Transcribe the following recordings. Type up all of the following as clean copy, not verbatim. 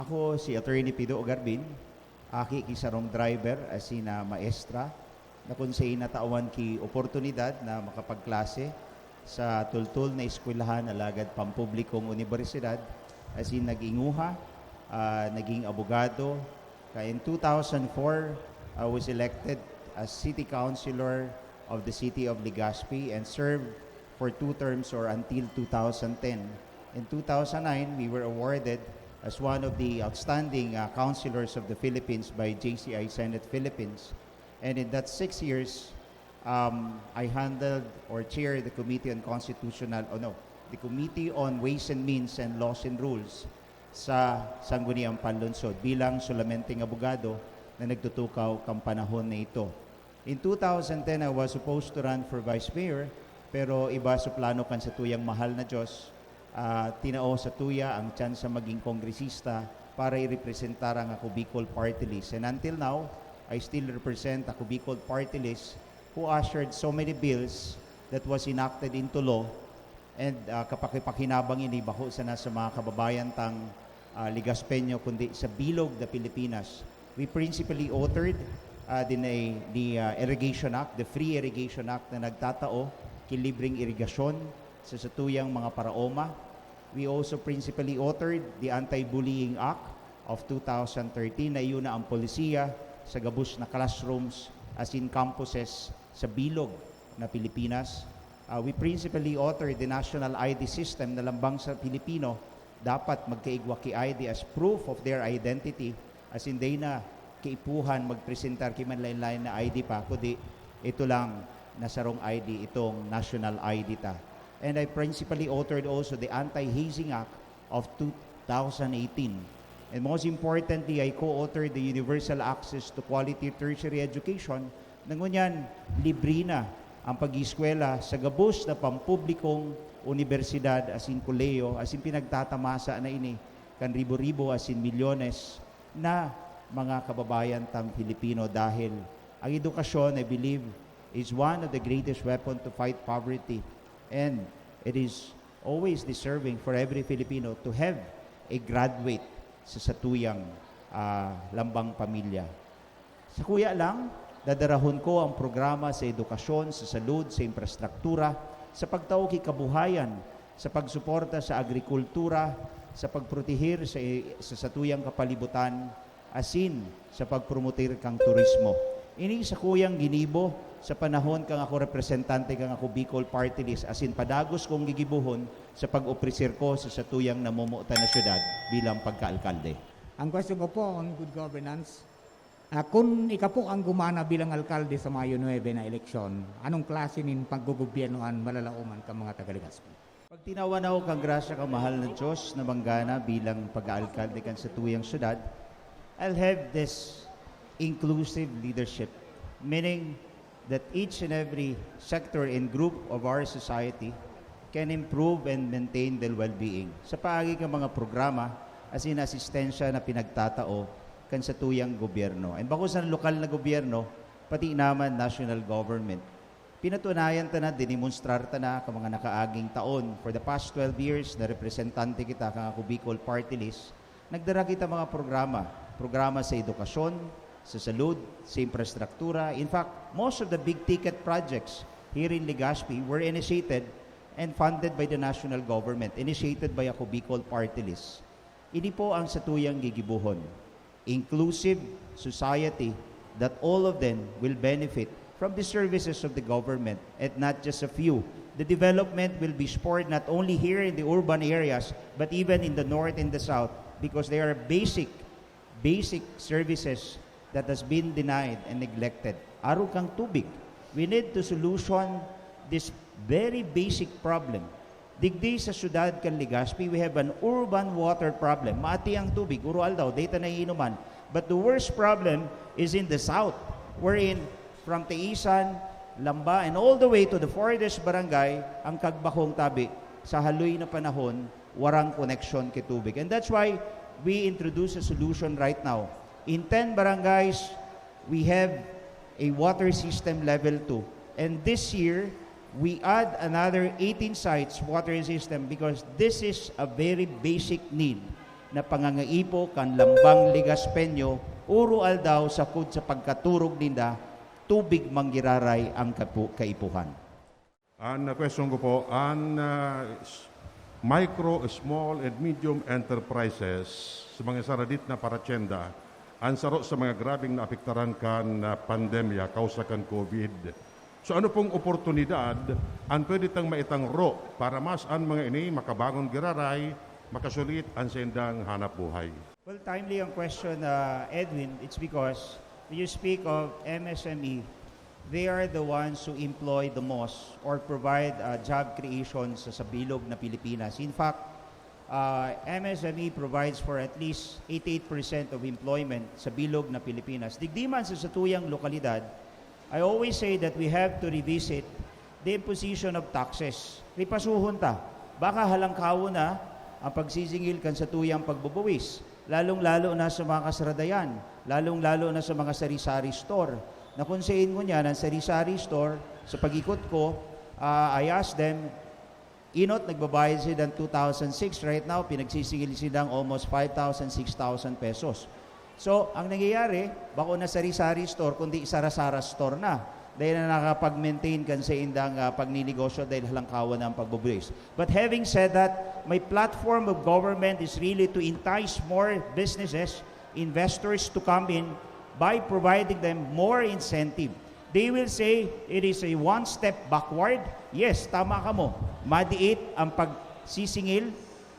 Ako si Attorney Pido Ogarbin, aki kisarong driver as in maestra, na kung sa natawan ki oportunidad na makapagklase sa tultul na eskwelahan alagad pampublikong universidad as in nag-inguha, naging abogado. In 2004, I was elected as City Councilor of the City of Legazpi and served for 2 terms or until 2010. In 2009, we were awarded as one of the outstanding councilors of the Philippines by JCI Senate Philippines. And in that 6 years, I handled or chaired the Committee on the Committee on Ways and Means and Laws and Rules sa Sangguniang Panlunsod bilang sulamenteng abogado na nagtutukaw kang panahon na ito. In 2010, I was supposed to run for Vice Mayor, pero iba sa plano kan sa tuyang mahal na Diyos, tinao sa tuya ang tsansa maging kongresista para i-representar ang ako Bicol Party List. And until now, I still represent ako Bicol Party List who ushered so many bills that was enacted into law and kapakipakinabang ini baho sa nasa mga kababayan tang Ligaspeño kundi sa bilog na Pilipinas. We principally authored the Irrigation Act, the Free Irrigation Act na nagtatao kilibreng irigasyon sa satuyang mga paraoma. We also principally authored the Anti-Bullying Act of 2013 na iyon na ang polisiya sa gabus na classrooms as in campuses sa bilog na Pilipinas. We principally authored the National ID System na lambang sa Pilipino dapat magkaigwa ki ID as proof of their identity as in day na kaipuhan magpresentar ki man lain-lain na ID pa kundi ito lang nasarong ID itong national ID ta. And I principally authored also the Anti-Hazing Act of 2018. And most importantly, I co-authored the Universal Access to Quality Tertiary Education. Nangunyan, libre na ang pag-eskwela sa gabos na pampublikong universidad as in koleyo, as in pinagtatamasa na ini kan ribo-ribo as in milyones na mga kababayan tang Pilipino dahil ang edukasyon, I believe, is one of the greatest weapon to fight poverty. And it is always deserving for every Filipino to have a graduate sa satuyang lambang pamilya. Sa kuya lang, dadarahon ko ang programa sa edukasyon, sa salud, sa infrastruktura, sa pagtao kabuhayan, sa pagsuporta sa agrikultura, sa pagprotehir sa satuyang kapalibutan, asin sa pagpromoter kang turismo. Ini sa kuyang ginibo sa panahon kang ako representante kang ako Bicol Party List asin padagos kong gigibuhon sa pag-opresir ko sa satuyang namumuotan na syudad bilang pagkaalkalde. Ang question ko po on good governance, kung ikaw po ang gumana bilang alkalde sa Mayo 9 na eleksyon, anong klase nin paggugobyernoan malalauman ka mga taga-Legazpi? Pag tinawanaw kang grasya kang mahal na Diyos na manggana bilang pag-aalkalde kan sa tuyang syudad, I'll have this inclusive leadership, meaning that each and every sector and group of our society can improve and maintain their well-being. Sa paagi ng mga programa, as in asistensya na pinagtatao kan sa tuyang gobyerno. And bako sa lokal na gobyerno, pati naman national government. Pinatunayan ta na, dinimonstrar ta na ka mga nakaaging taon. For the past 12 years, na representante kita kang ako Bicol Party List, nagdara kita mga programa sa edukasyon, sa salud, sa infrastruktura. In fact, most of the big ticket projects here in Legazpi were initiated and funded by the national government, initiated by ako Bicol Party List. Ini po ang satuyang gigibuhon. Inclusive society that all of them will benefit from the services of the government and not just a few. The development will be spread not only here in the urban areas but even in the north and the south because they are basic services that has been denied and neglected. Araw kang tubig. We need to solution this very basic problem. Digdi sa syudad kan Legazpi, we have an urban water problem. Maati ang tubig, urual daw, data na iinuman. But the worst problem is in the south, wherein from Teisan, Lamba, and all the way to the farthest barangay, ang kagbakong tabi, sa haloy na panahon, warang connection kay tubig. And that's why we introduce a solution right now. In 10 barangays, we have a water system level 2. And this year, we add another 18 sites water system because this is a very basic need na pangangaipo kan lambang ligaspenyo, uro aldaw sa kud sa pagkaturog ninda, tubig manggiraray ang kaipuhan. Ang question ko po, ang micro, small, and medium enterprises sa mga saradit na paratyenda, ang saro sa mga grabing naapektaran kan pandemya, kausa kan COVID. So ano pong oportunidad ang pwede tang maitang ro para mas ang mga ini makabangon giraray, makasulit ang sendang hanap buhay? Well, timely ang question, Edwin. It's because when you speak of MSME, they are the ones who employ the most or provide job creation sa bilog na Pilipinas. In fact, MSME provides for at least 88% of employment sa bilog na Pilipinas. Digdiman sa satuyang lokalidad, I always say that we have to revisit the imposition of taxes. Ripasuhon ta. Baka halangkawo na ang pagsisingil kan sa tuyang pagbubuwis. Lalong-lalo na sa mga kasradayan. Lalong-lalo na sa mga sari-sari store. Nakonsein ko niya ng sari-sari store, sa pag-ikot ko, I asked them, inot, nagbabayad sila ng 2,006. Right now, pinagsisingil silang almost 5,000, 6,000 pesos. So, ang nangyayari, bako na sari-sari store, kundi sara-sara store na. Dahil na nakapag-maintain kan sa indang pagninegosyo dahil halangkawan ng pagbubuwis. But having said that, my platform of government is really to entice more businesses, investors to come in by providing them more incentive. They will say it is a one step backward. Yes, tama ka mo. Madiit ang pagsisingil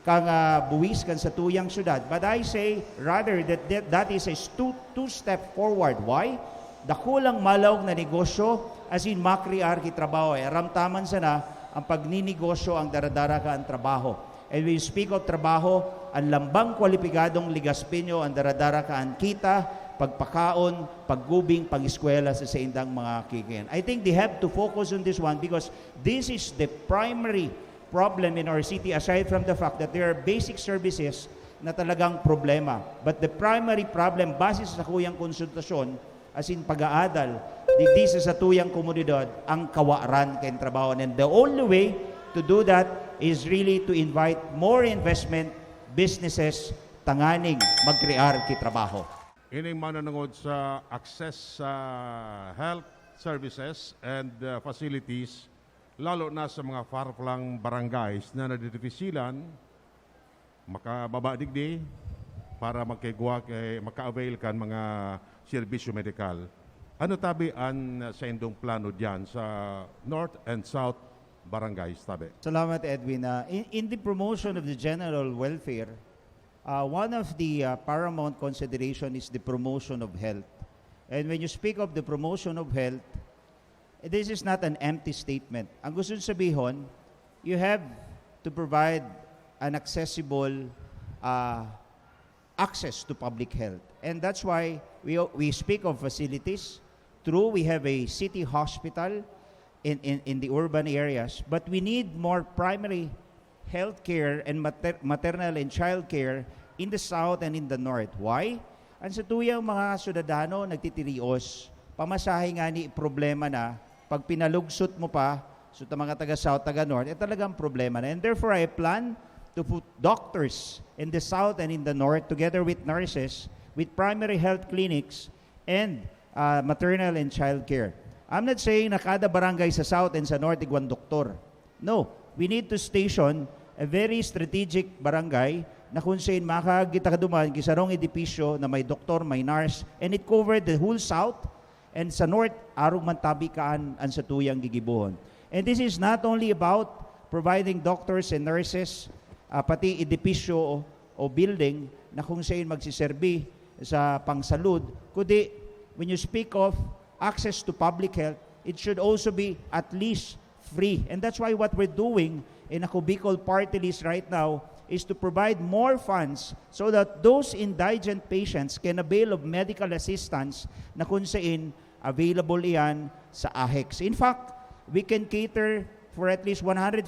kang buwis kan sa tuyang syudad. But I say rather that is a two step forward. Why? Dakulang malawg na negosyo as in makriar ki trabaho. Ramtaman sana ang pagninegosyo ang daradara ka ang trabaho. And when you speak of trabaho, ang lambang kwalipikadong ligaspinyo ang daradara ka ang kita, pagpakaon, paggubing, pag-eskwela sa indang mga kikian. I think they have to focus on this one because this is the primary problem in our city aside from the fact that there are basic services na talagang problema. But the primary problem, base sa kuyang konsultasyon, as in pag-aadal, di sa tuyang komunidad, ang kawaran kayong trabaho. And the only way to do that is really to invite more investment, businesses, tanganing, magkrear ki trabaho. Ining mananangod sa access sa health services and facilities, lalo na sa mga far-flung barangays na nadidifisilan, makababa digdi para maka-avail kan mga serbisyo medikal. Ano tabi ang sa indong plano diyan sa North and South barangays tabi? Salamat, Edwin. In the promotion of the general welfare, one of the paramount consideration is the promotion of health. And when you speak of the promotion of health, this is not an empty statement. Ang gusto sabihin, you have to provide an accessible access to public health. And that's why we speak of facilities. True, we have a city hospital in the urban areas, but we need more primary health care and maternal and child care in the south and in the north. Why? Ang sa tuyang mga sudadano nagtitirios, pamasahe nga ni problema na, pag pinalugsot mo pa, so mga taga-south, taga-north, talagang problema na. And therefore, I plan to put doctors in the south and in the north together with nurses, with primary health clinics, and maternal and child care. I'm not saying na kada barangay sa south and sa north igwan doktor. No, we need to station a very strategic barangay na kung saan makagita duman kisarong edipisyo na may doktor, may nurse, and it covered the whole south and sa north, arong mantabi kaan ang satuyang gigibuhon. And this is not only about providing doctors and nurses, pati edipisyo o building na kung saan magsiserbi sa pangsalud, kundi when you speak of access to public health, it should also be at least free. And that's why what we're doing in a Bicol party list right now is to provide more funds so that those indigent patients can avail of medical assistance na kung saan available iyan sa AHEX. In fact, we can cater for at least 150,000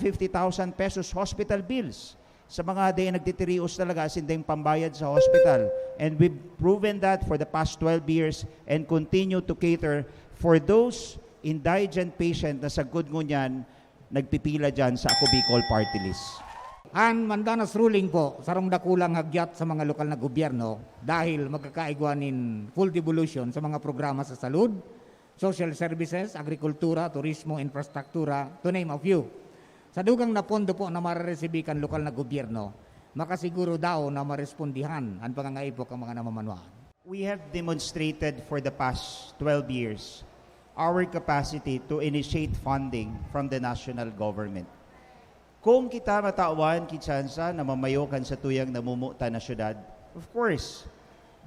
pesos hospital bills sa mga day nagtitirios talaga sinding pambayad sa hospital. And we've proven that for the past 12 years and continue to cater for those indigent patient na sa good ngunyan nagpipila dyan sa Ako Bicol Party List. Ang Mandanas ruling po, sarong dakulang hagyat sa mga lokal na gobyerno dahil magkakaigwanin full devolution sa mga programa sa salud, social services, agrikultura, turismo, infrastruktura, to name a few. Sa dugang na pondo po na mararesibikan lokal na gobyerno, makasiguro daw na marespondihan ang pangangaipok ang mga namamanwaan. We have demonstrated for the past 12 years our capacity to initiate funding from the national government. Kung kita matawan kitsansa na mamayokan sa tuyang namumuta na syudad, of course,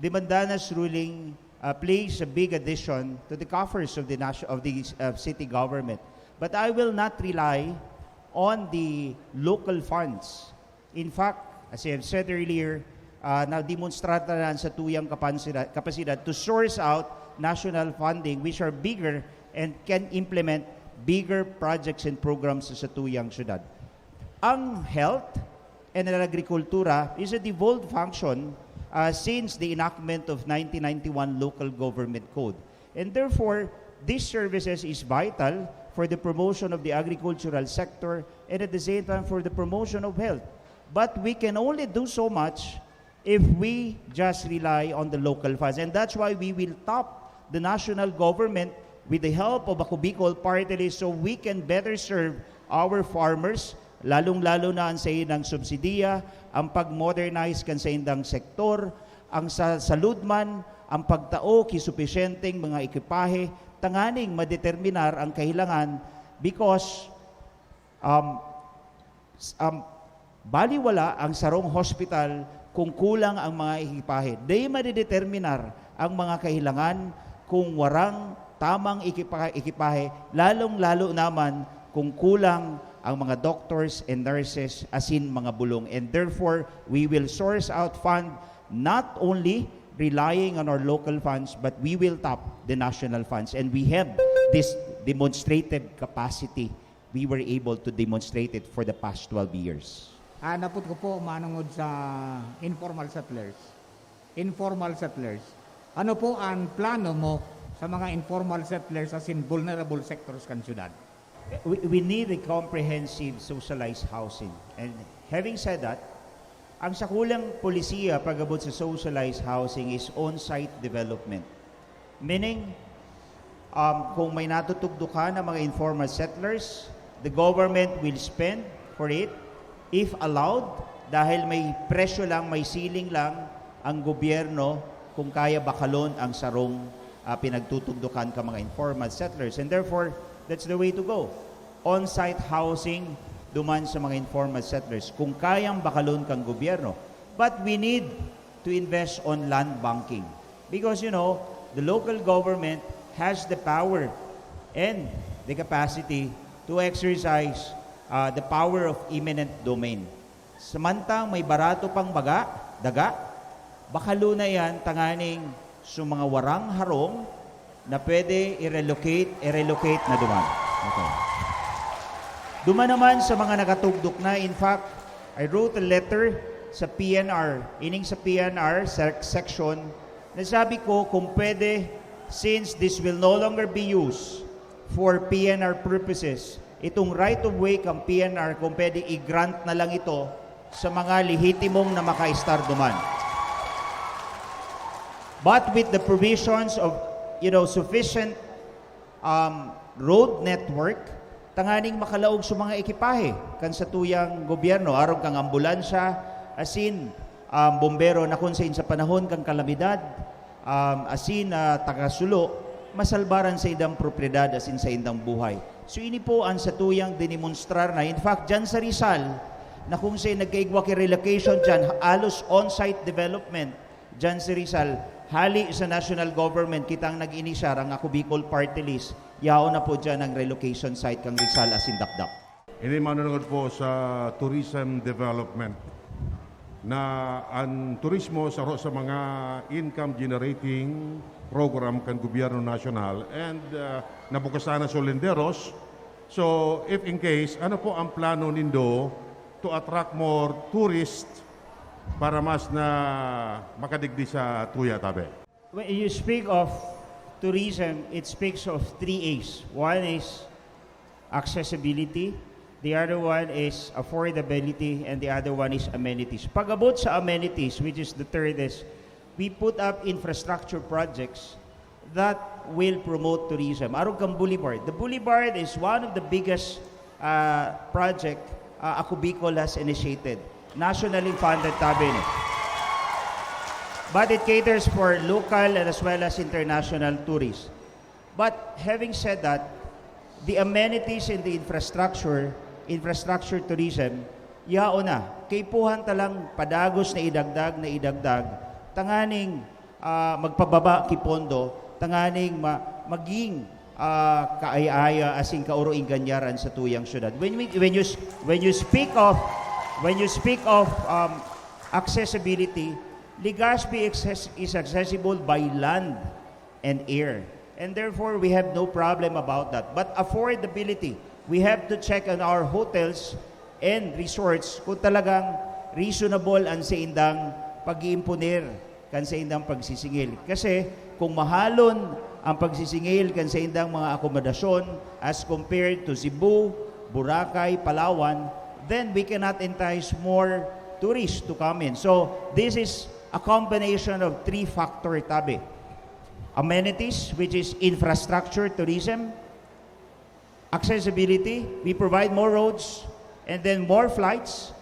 the Mandanas ruling plays a big addition to the coffers of the city government. But I will not rely on the local funds. In fact, as I have said earlier, na-demonstrata na sa tuyang kapasidad to source out national funding which are bigger and can implement bigger projects and programs sa tuyang syudad. Ang health and ang agrikultura is a devolved function since the enactment of 1991 Local Government Code. And therefore, these services is vital for the promotion of the agricultural sector and at the same time for the promotion of health. But we can only do so much if we just rely on the local funds. And that's why we will top the national government with the help of Ako Bicol Party List so we can better serve our farmers, lalong-lalo na ang sa indang subsidiya, ang pag-modernize kan sa indang sektor, ang sa saludman, ang pagtao kisupisyenteng mga ekipahe, tanganing madeterminar ang kahilangan because baliwala ang sarong hospital kung kulang ang mga ekipahe. Di madeterminar ang mga kahilangan kung warang tamang ekipahe, lalong-lalo naman kung kulang ang mga doctors and nurses asin mga bulong. And therefore, we will source out fund not only relying on our local funds, but we will tap the national funds. And we have this demonstrated capacity. We were able to demonstrate it for the past 12 years. Naput ko po manungod sa informal settlers. Informal settlers. Ano po ang plano mo sa mga informal settlers as in vulnerable sectors kan syudad? We need a comprehensive socialized housing. And having said that, ang sakulang polisiya pag-abot sa socialized housing is on-site development. Meaning, kung may natutugdukan ng mga informal settlers, the government will spend for it if allowed, dahil may presyo lang, may ceiling lang ang gobyerno kung kaya bakalon ang sarong pinagtutugdukan ka mga informal settlers. And therefore, that's the way to go. On-site housing duman sa mga informal settlers kung kayang bakalon kang gobyerno. But we need to invest on land banking because, you know, the local government has the power and the capacity to exercise the power of eminent domain. Samantang may barato pang daga, bakalo na yan tanganing sa mga warang harong na pwede i-relocate na duman. Okay. Duman naman sa mga nakatugdok na, in fact, I wrote a letter sa PNR, ining sa PNR section, na sabi ko kung pwede, since this will no longer be used for PNR purposes, itong right of way kang PNR, kung pwede i-grant na lang ito sa mga lehitimong na maka-star duman. But with the provisions of, sufficient road network, tanganing makalaog sa mga ekipahe kan sa tuyang gobyerno, aron kang ambulansya, asin bombero na kung sa panahon kang kalamidad, asin tagasulo, masalbaran sa indang propriedad asin sa indang buhay. So ini po ang sa tuyang dinemonstrar na. In fact, dyan sa Rizal, na kung sa'y nagkaigwa ki relocation dyan, alos on-site development dyan sa Rizal, hali sa national government, kitang nag-inisyar ang Ako Bicol Party List, yao na po dyan ang relocation site kang Rizal asin Dakdak. Ini manunod po sa tourism development na ang turismo sa mga income generating program kan gobyerno nasyonal and nabukasan na solenderos. So if in case, ano po ang plano nindo to attract more tourists para mas na makadigdi sa Tuya Tabe? When you speak of tourism, it speaks of 3 A's. One is accessibility, the other one is affordability, and the other one is amenities. Pag abot sa amenities, which is the third, is we put up infrastructure projects that will promote tourism. Aron kang Boulevard. The Boulevard is one of the biggest project Ako Bicol has initiated. Nationally funded tabi ni. But it caters for local and as well as international tourists. But having said that, the amenities in the infrastructure tourism, yao na. Kay puhan talang padagos na idagdag, tanganing magpababa kipondo, tanganing maging kaaya-aya asing kauroing ganyaran sa tuyang syudad. When you speak of accessibility, Legazpi is accessible by land and air. And therefore, we have no problem about that. But affordability, we have to check on our hotels and resorts kung talagang reasonable ang sa indang pag-iimponer kan sa indang pagsisingil. Kasi kung mahalon ang pagsisingil kan sa indang mga akomodasyon as compared to Cebu, Boracay, Palawan, then we cannot entice more tourists to come in. So this is a combination of three-factor tabi. Amenities, which is infrastructure, tourism, accessibility, we provide more roads, and then more flights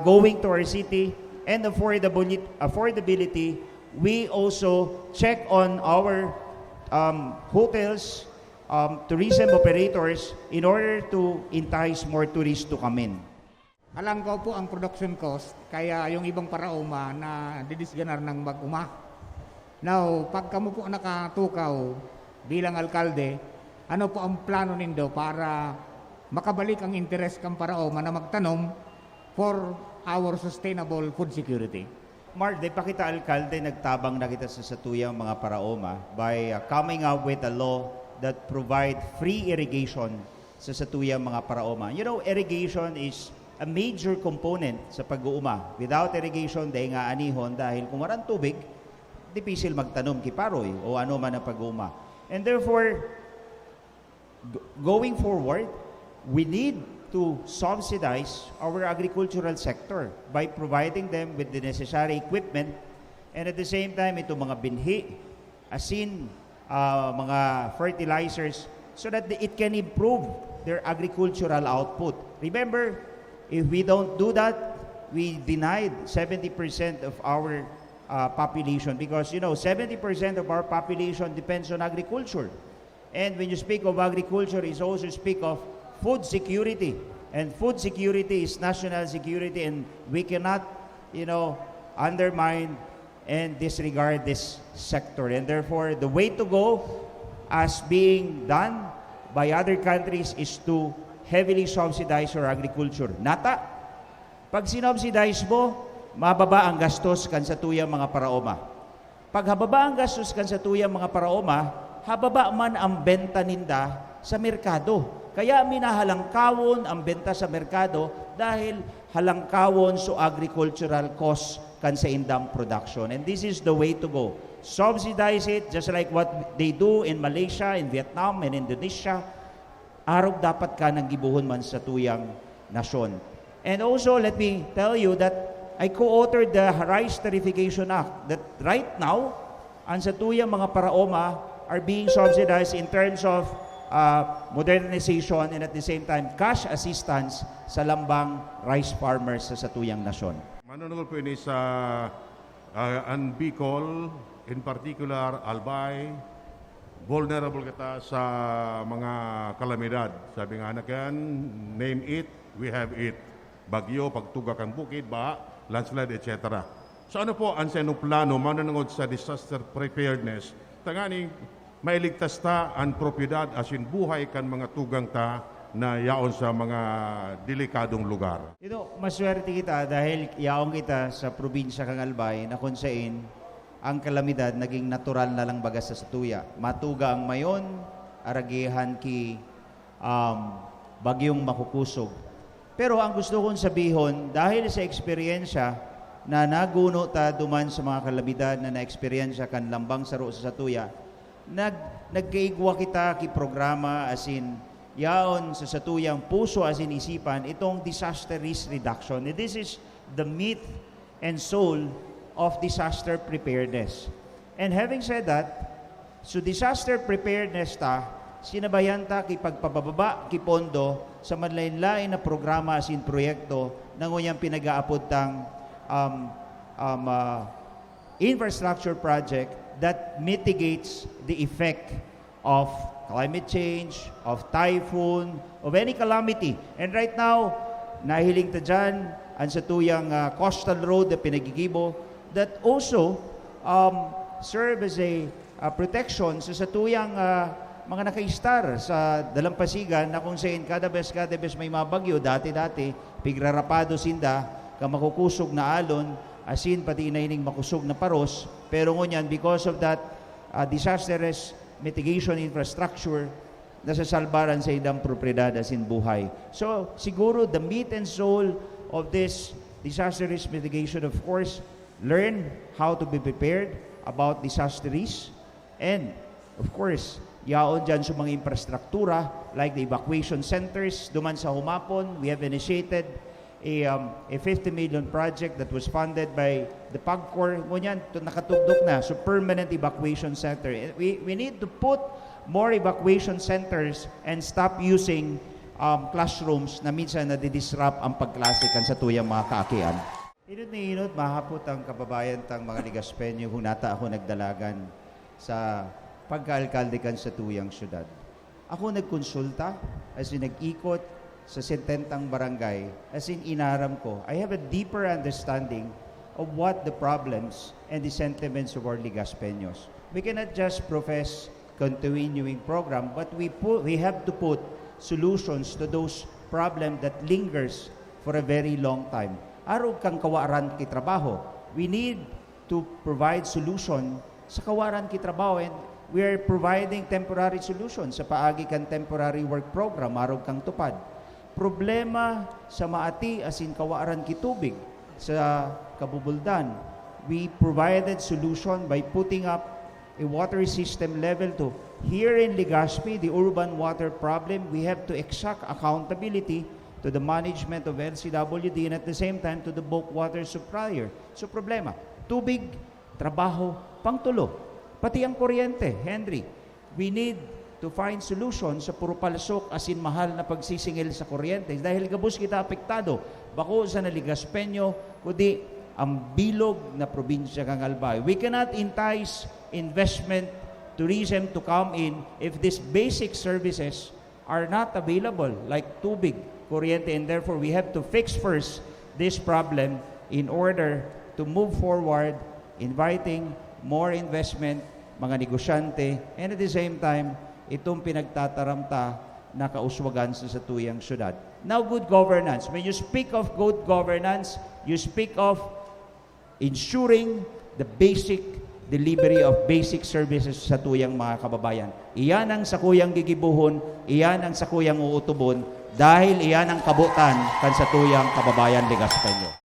going to our city, and affordability, we also check on our hotels, tourism operators in order to entice more tourists to come in. Alam ko po ang production cost, kaya yung ibang paraoma na didisganar ng mag-uma. Now, pag kamo po nakatukaw bilang alkalde, ano po ang plano nindo para makabalik ang interes kang paraoma na magtanom for our sustainable food security? Mark, di pa kita alkalde, nagtabang na kita sa satuyang mga paraoma by coming up with a law that provide free irrigation sa satuyang mga paraoma. You know, irrigation is a major component sa pag-uuma. Without irrigation, dahil nga anihon, dahil kung walang tubig, dipisil magtanom kiparoy o ano man ang pag-uuma. And therefore, going forward, we need to subsidize our agricultural sector by providing them with the necessary equipment, and at the same time, ito mga binhi, asin, mga fertilizers, so that it can improve their agricultural output. Remember, if we don't do that, we denied 70% of our population, because 70% of our population depends on agriculture. And when you speak of agriculture, is also speak of food security, and food security is national security, and we cannot undermine and disregard this sector. And therefore, the way to go, as being done by other countries, is to heavily subsidize our agriculture. Nata, pag sinubsidize mo, mababa ang gastos kan sa tuyang mga paraoma. Pag hababa ang gastos kan sa tuyang mga paraoma, hababa man ang benta ninda sa merkado. Kaya minahalangkawon ang benta sa merkado dahil halangkawon so agricultural cost kan sa indang production. And this is the way to go. Subsidize it just like what they do in Malaysia, in Vietnam, and Indonesia. Araw dapat ka nang gibuhon man sa tuyang nasyon. And also, let me tell you that I co-authored the Rice Tarification Act that right now, ang sa tuyang mga paraoma are being subsidized in terms of modernization and at the same time cash assistance sa lambang rice farmers sa satuyang nasyon. Manunod po ini sa Bicol, in particular Albay, vulnerable kita sa mga kalamidad. Sabi nga yan, name it, we have it. Bagyo, pagtugak ang bukid, landslide, etc. So ano po ang senong plano manunod sa disaster preparedness? Tangani, mailigtas ta ang propiedad asin buhay kan mga tugang ta na yaon sa mga delikadong lugar. Maswerte kita dahil yaong kita sa probinsya kang Albay na kung saan ang kalamidad naging natural na lang baga sa satuya. Matuga ang mayon, aragihan ki bagyong makukusog. Pero ang gusto kong sabihon, dahil sa eksperyensya na naguno ta duman sa mga kalamidad na na-eksperyensya kan lambang saro sa satuya, nagkaigwa kita ki programa asin yaon sa satuyang puso as inisipan itong disaster risk reduction. And this is the meat and soul of disaster preparedness. And having said that, so disaster preparedness ta, sinabayan ta ki pagpababa ki pondo sa madlain-lain na programa as in proyekto na nguyang pinag-aapod tang infrastructure project that mitigates the effect of climate change, of typhoon, of any calamity. And right now, nahiling ta dyan, ang sa tuyang coastal road na pinagigibo, that also serve as a protection sa tuyang mga nakaistar sa dalampasigan na kung saan kada bes may mabagyo, dati-dati, pigrarapado sinda, ka makukusog na alon, asin pati inaining makusog na paros, pero ngunyan, because of that disastrous mitigation infrastructure, nasasalbaran sa idang propriedad as in buhay. So, siguro, the meat and soul of this disaster risk mitigation, of course, learn how to be prepared about disaster risk, and, of course, yaon dyan sa mga infrastruktura, like the evacuation centers, duman sa Humapon, we have initiated a 50 million project that was funded by the PAGCOR. Ngunyan, nakatugdok na. So, permanent evacuation center. We need to put more evacuation centers and stop using classrooms na minsan nadidisrupt ang pagklase kan sa tuyang mga kaakian. Inot ni inot, mahapot ang kababayan tang mga Ligaspenyo kung nata ako nagdalagan sa pagkaalkalde kan sa tuyang syudad. Ako nagkonsulta, as in nag-ikot sa 70 barangay, as in inaram ko, I have a deeper understanding of what the problems and the sentiments of our Ligaspeños. We cannot just profess continuing program, but we have to put solutions to those problems that lingers for a very long time. Arog kang kawaran ki trabaho. We need to provide solution sa kawaran ki trabaho, and we are providing temporary solutions sa paagi kan temporary work program, arog kang tupad. Problema sa maati as in kawaran ki tubig sa kabubuldan. We provided solution by putting up a water system level 2. Here in Legazpi, the urban water problem, we have to exact accountability to the management of LCWD and at the same time to the bulk water supplier. So problema, tubig, trabaho, pangtulo. Pati ang kuryente, Henry. We need to find solution sa puro palasok as in mahal na pagsisingil sa kuryente. Dahil gabos kita apektado, bako sa Ligaspeño, kundi ang bilog na probinsya kang Albay. We cannot entice investment, tourism to come in if these basic services are not available, like tubig, kuryente, and therefore we have to fix first this problem in order to move forward, inviting more investment, mga negosyante, and at the same time, itong pinagtataramta na kauswagan sa tuyang syudad. Now, good governance. When you speak of good governance, you speak of ensuring the basic delivery of basic services sa tuyang mga kababayan. Iyan ang sakuyang gigibuhon, iyan ang sakuyang uutubon, dahil iyan ang kabutan kan sa tuyang kababayan Ligaspeño.